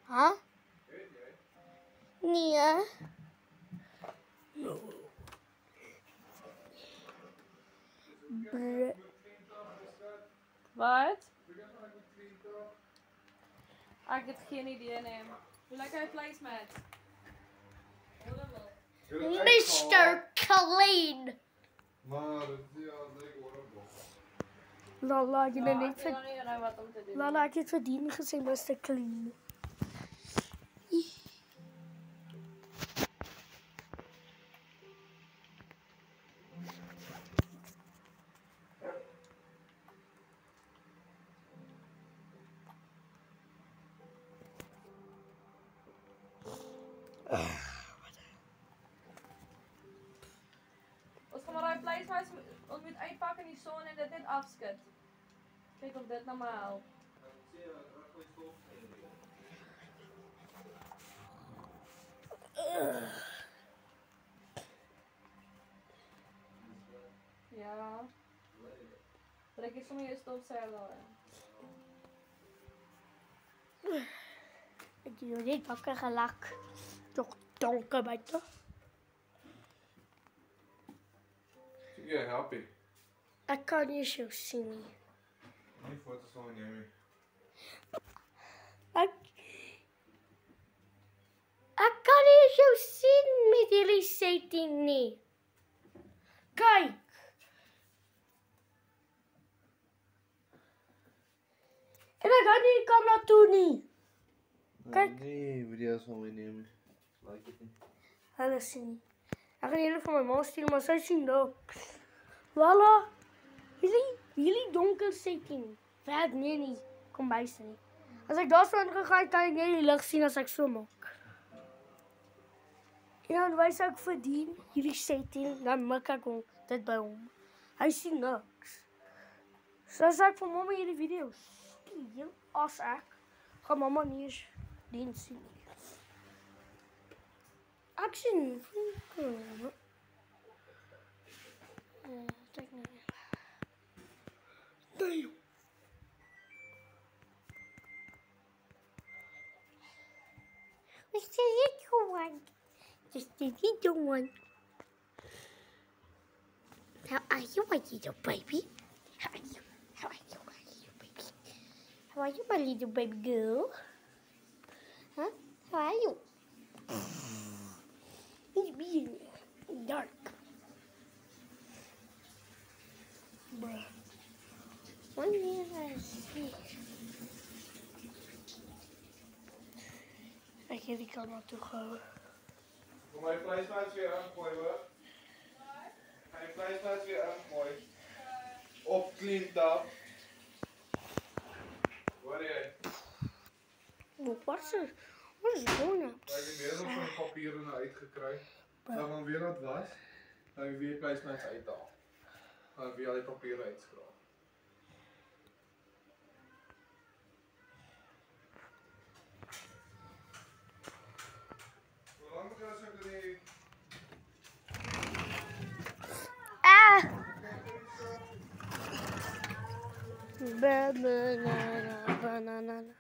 Huh? Nee. Wat? Ik heb geen idee, nee. Hoe lekker het placemat? Mr. Clean. Maar ja, ik hoor hem nog. Lala, je bent niet Ik weet nog niet wat om te doen. Lala, ik heb verdiend gezien Mr. Clean. Ons gaan maar die placemat ons moet uitpakken in die zon en dit net afskit. Kijk of dit nou maar helpt. Ja. Trek je sommer je stofzuiger al in. Ik doe niet wakker gelak. Toch donker buiten. Ja, happy. Ik kan niet zo zien. Die foto's van nemen. Ik kan niet zo zien met jullie setting niet. Kijk. En ik ga die camera toe niet. Kijk. Nee, video's van mij nemen. Like het niet. Alles zien. Ik ga jullie van mijn man sturen, maar zij zien ook. Voilà. Jullie donker setting. Vet, nee niet. Kom bij ze niet. Als ik daar zo ga, kan ik niet licht zien als ik zo maak. En dan wijs ik verdien, jullie setting, dan maak ik ook dit bij hem. Hij ziet niks. Zo zeg ik van mama jullie video's. Als ik ga mama niet eens dienst zien. Ik zie niet. Kijk naar nee. What's the little one? Just the little one. How are you, my little baby? How are you? How are you, my little baby? How are you, my little baby girl? Huh? How are you? It's being dark. Bruh. One year I see. Ik heb die camera toegehouden. Kom mijn vleesmaat weer aangooien hoor. Ga je vleesmaat weer aangooien. Op clean tap. Hoor jij? Wat is er? Wat is er gewoon op? Ik heb weer nog van die papieren uitgekruid. Dan gaan we weer wat was. Dan gaan we weer vleesmaat uithalen. Dan gaan we weer al die papieren uitskrapen. Hoe lang moet je dat zo doen? Ah! Banana, banana.